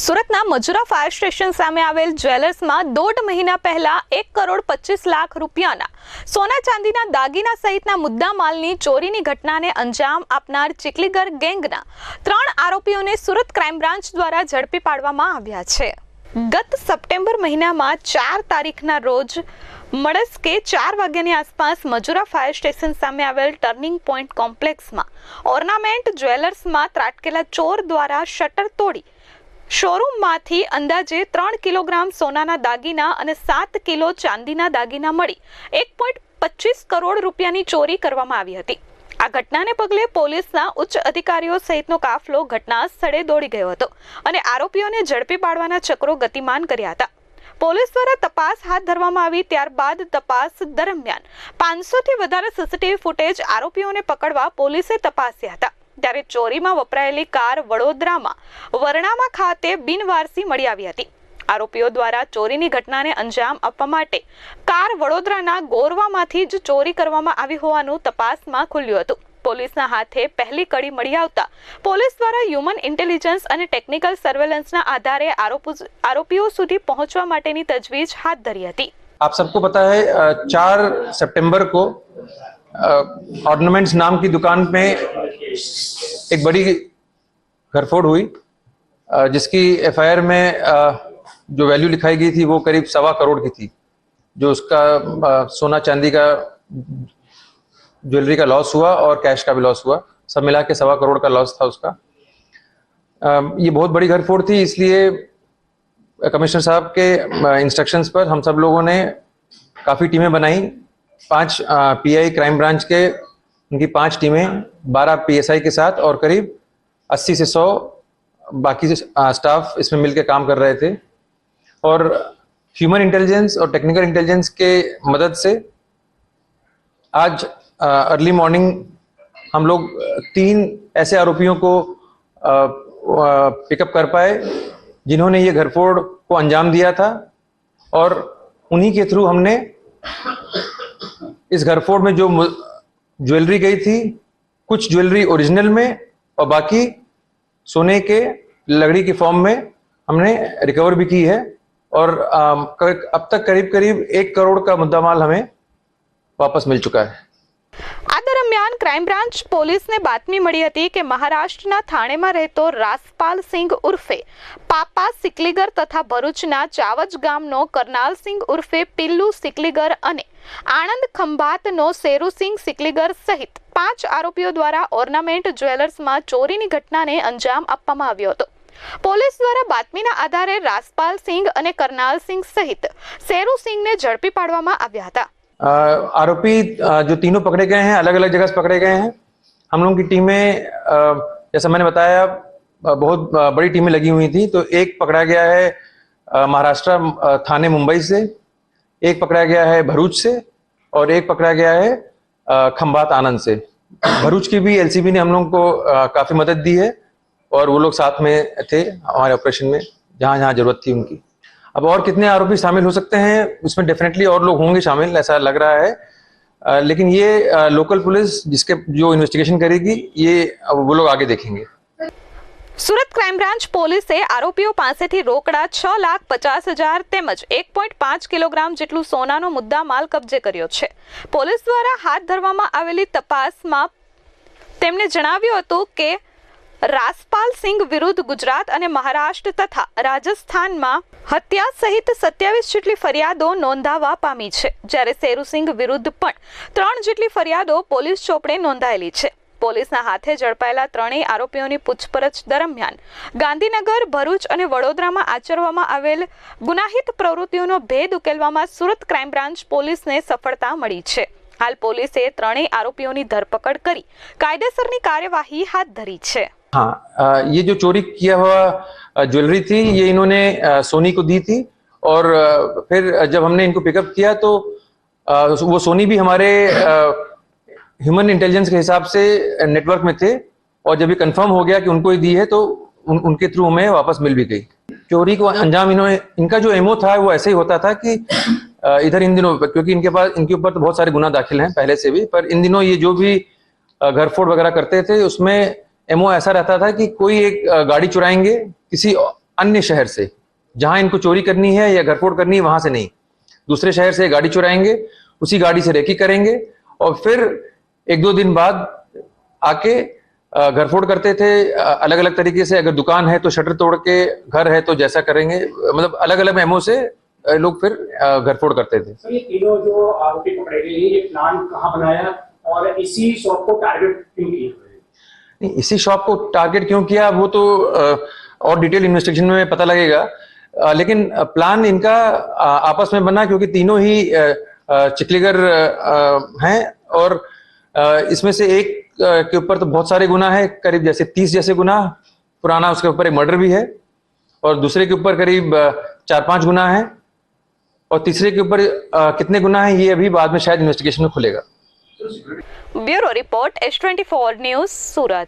સુરતના Majura fire station સામે આવેલ જ્વેલર્સમાં 1.5 મહિના પહેલા 1,25,00,000 રૂપિયાના સોના ચાંદીના દાગીના સહિતના મુદ્દામાલની ચોરીની ઘટનાને અંજામ આપનાર ચીખલીગર ગેંગના 3 આરોપીઓને સુરત ક્રાઇમ બ્રાન્ચ દ્વારા ઝડપી પાડવામાં આવ્યા છે। ગત સપ્ટેમ્બર મહિનામાં 4 તારીખના રોજ મળસ્કે 4 વાગ્યાની આસપાસ મજુરા ફાયર સ્ટેશન સામે આવેલ ટર્નિંગ પોઈન્ટ કોમ્પ્લેક્સમાં ઓર્નામેન્ટ જ્વેલર્સમાં ત્રાટકેલા ચોર દ્વારા શટર તોડી શોરૂમમાંથી અંદાજે 3 કિલોગ્રામ સોનાના દાગીના અને 7 કિલો ચાંદીના દાગીના મળી 1.25 કરોડ રૂપિયાની ચોરી કરવામાં આવી હતી। આ ઘટનાને પગલે પોલીસના ઉચ્ચ અધિકારીઓ સહિતનો કાફલો ઘટના સ્થળે દોડી ગયો હતો અને આરોપીઓને ઝડપી પાડવાના ચક્રો ગતિમાન કર્યા હતા। પોલીસ દ્વારા તપાસ હાથ ધરવામાં આવી। ત્યારબાદ તપાસ દરમિયાન 500 થી વધારે સીસીટીવી ફૂટેજ આરોપીઓને પકડવા પોલીસે તપાસ્યા હતા। ત્યારે ચોરીમાં વપરાયેલી કાર વડોદરામાં વરણામા ખાતે બિનવારસી મળી આવી હતી। આરોપીઓ દ્વારા ચોરીની ઘટનાને અંજામ આપવા માટે કાર વડોદરાના ગોરવામાંથી જ ચોરી કરવામાં આવી હોવાનું તપાસમાં ખુલ્યું હતું। પોલીસના હાથે પહેલી કડી મળી આવતા પોલીસ દ્વારા હ્યુમન ઇન્ટેલિજન્સ અને ટેકનિકલ સર્વેલન્સના આધારે આરોપીઓ સુધી પહોંચવા માટેની તજવીજ હાથ ધરી હતી। आप सबको पता है 4 सितंबर को ऑर्नामेंट्स नाम की दुकान पे एक बड़ी घरफोड़ हुई, जिसकी एफआईआर में जो वैल्यू लिखाई गई थी वो करीब 1.25 करोड़ की थी। जो उसका सोना चांदी का ज्वेलरी का लॉस हुआ और कैश का भी लॉस हुआ, सब मिला के 1.25 करोड़ का लॉस था उसका। ये बहुत बड़ी घरफोड़ थी, इसलिए कमिश्नर साहब के इंस्ट्रक्शंस पर हम सब लोगों ने काफ़ी टीमें बनाई। 5 पीआई क्राइम ब्रांच के उनकी 5 टीमें 12 पीएसआई के साथ और करीब 80 से 100 बाकी स्टाफ इसमें मिलकर काम कर रहे थे। और ह्यूमन इंटेलिजेंस और टेक्निकल इंटेलिजेंस के मदद से आज अर्ली मॉर्निंग हम लोग 3 ऐसे आरोपियों को पिकअप कर पाए जिन्होंने ये घरफोड़ को अंजाम दिया था। और उन्हीं के थ्रू हमने इस घरफोड़ में जो ज्वेलरी गई थी, कुछ ज्वेलरी ओरिजिनल में और बाकी सोने के लकड़ी के फॉर्म में हमने रिकवर भी की है। और अब तक करीब 1 करोड़ का मुद्दामाल हमें वापस मिल चुका है। આ દરમિયાન ક્રાઇમ બ્રાન્ચ પોલીસને બાતમી મળી હતી કે મહારાષ્ટ્રના થાણેમાં રહેતો રાસપાલ સિંઘ ઉર્ફે પાપા સિકલીગર તથા ભરૂચના ચાવજ ગામનો કરનાલ સિંઘ ઉર્ફે પિલ્લુ સિકલીગર અને આણંદ ખંભાતનો શેરુસિંહ સિકલીગર સહિત 5 આરોપીઓ દ્વારા ઓર્નામેન્ટ જ્વેલર્સમાં ચોરીની ઘટનાને અંજામ આપવામાં આવ્યો હતો। પોલીસ દ્વારા બાતમીના આધારે રાસપાલ સિંઘ અને કરનાલ સિંઘ સહિત શેરુસિંહને ઝડપી પાડવામાં આવ્યા હતા। आरोपी जो तीनों पकड़े गए हैं अलग अलग जगह से पकड़े गए हैं। हम लोगों की टीमें, जैसा मैंने बताया, बहुत बड़ी टीमें लगी हुई थी। तो एक पकड़ा गया है महाराष्ट्र थाने मुंबई से, एक पकड़ा गया है भरूच से और एक पकड़ा गया है खंभात आनंद से। भरूच की भी एलसीबी ने हम लोगों को काफ़ी मदद दी है और वो लोग साथ में थे हमारे ऑपरेशन में जहाँ जहाँ जरूरत थी उनकी। अब और कितने आरोपी शामिल हो सकते हैं उसमें डेफिनेटली और लोग होंगे शामिल, ऐसा लग रहा है। लेकिन ये लोकल पुलिस जिसके जो इन्वेस्टिगेशन करेगी ये वो लोग आगे देखेंगे। સુરત ક્રાઇમ બ્રાન્ચ પોલીસે આરોપીઓ પાસેથી રોકડા 6,50,000 તેમજ 1.5 કિલોગ્રામ જેટલું સોનાનો મુદ્દામાલ કબજે કર્યો છે। પોલીસ દ્વારા હાથ ધરવામાં આવેલી તપાસમાં તેમણે જણાવ્યું હતું કે રાસપાલ સિંઘ વિરુદ્ધ ગુજરાત અને મહારાષ્ટ્ર તથા રાજસ્થાનમાં હત્યા સહિત 27 જેટલી ફરિયાદો નોંધાવા પામી છે, જ્યારે શેરુસિંઘ વિરુદ્ધ પણ 3 જેટલી ફરિયાદો પોલીસ ચોપડે નોંધાયેલી છે। પોલીસના હાથે ઝડપાયેલા 3 આરોપીઓની પૂછપરછ દરમિયાન ગાંધીનગર, ભરૂચ અને વડોદરામાં આચરવામાં આવેલ ગુનાહિત પ્રવૃત્તિઓનો ભેદ ઉકેલવામાં સુરત ક્રાઇમ બ્રાન્ચ પોલીસને સફળતા મળી છે। હાલ પોલીસે 3 આરોપીઓની ધરપકડ કરી કાયદેસરની કાર્યવાહી હાથ ધરી છે। हाँ, ये जो चोरी किया हुआ ज्वेलरी थी ये इन्होंने सोनी को दी थी और फिर जब हमने इनको पिकअप किया तो वो सोनी भी हमारे ह्यूमन इंटेलिजेंस के हिसाब से नेटवर्क में थे और जब ये कंफर्म हो गया कि उनको ही दी है तो उनके थ्रू हमें वापस मिल भी गई। चोरी को अंजाम इनका जो एमओ था वो ऐसे ही होता था कि इधर इन दिनों, क्योंकि इनके ऊपर तो बहुत सारे गुना दाखिल हैं पहले से भी, पर इन दिनों ये जो भी घरफोड़ वगैरह करते थे उसमें एमओ ऐसा रहता था कि कोई एक गाड़ी चुराएंगे, किसी अन्य शहर से, जहां इनको चोरी करनी है या घरफोड़ करनी है वहां से नहीं, दूसरे शहर से गाड़ी चुराएंगे, उसी गाड़ी से रेकी करेंगे और फिर 1-2 दिन बाद आके घरफोड़ करते थे अलग अलग तरीके से। अगर दुकान है तो शटर तोड़ के, घर है तो जैसा करेंगे, मतलब अलग अलग एमओ से लोग फिर घरफोड़ करते थे। सर, ये तीनों जो आरोपी पकड़े गए ये प्लान कहाँ बनाया और इसी शॉप को टारगेट क्यों किया? नहीं, इसी शॉप को टारगेट क्यों किया वो तो और डिटेल इन्वेस्टिगेशन में पता लगेगा, लेकिन प्लान इनका आपस में बना क्योंकि तीनों ही चिखलीगर हैं और इसमें से एक के ऊपर तो बहुत सारे गुनाह है, करीब जैसे 30 जैसे गुनाह पुराना, उसके ऊपर एक मर्डर भी है और दूसरे के ऊपर करीब 4-5 गुनाह है और तीसरे के ऊपर कितने गुनाह हैं ये अभी बाद में शायद इन्वेस्टिगेशन में खुलेगा। ब्यूरो रिपोर्ट H24 न्यूज सूरत।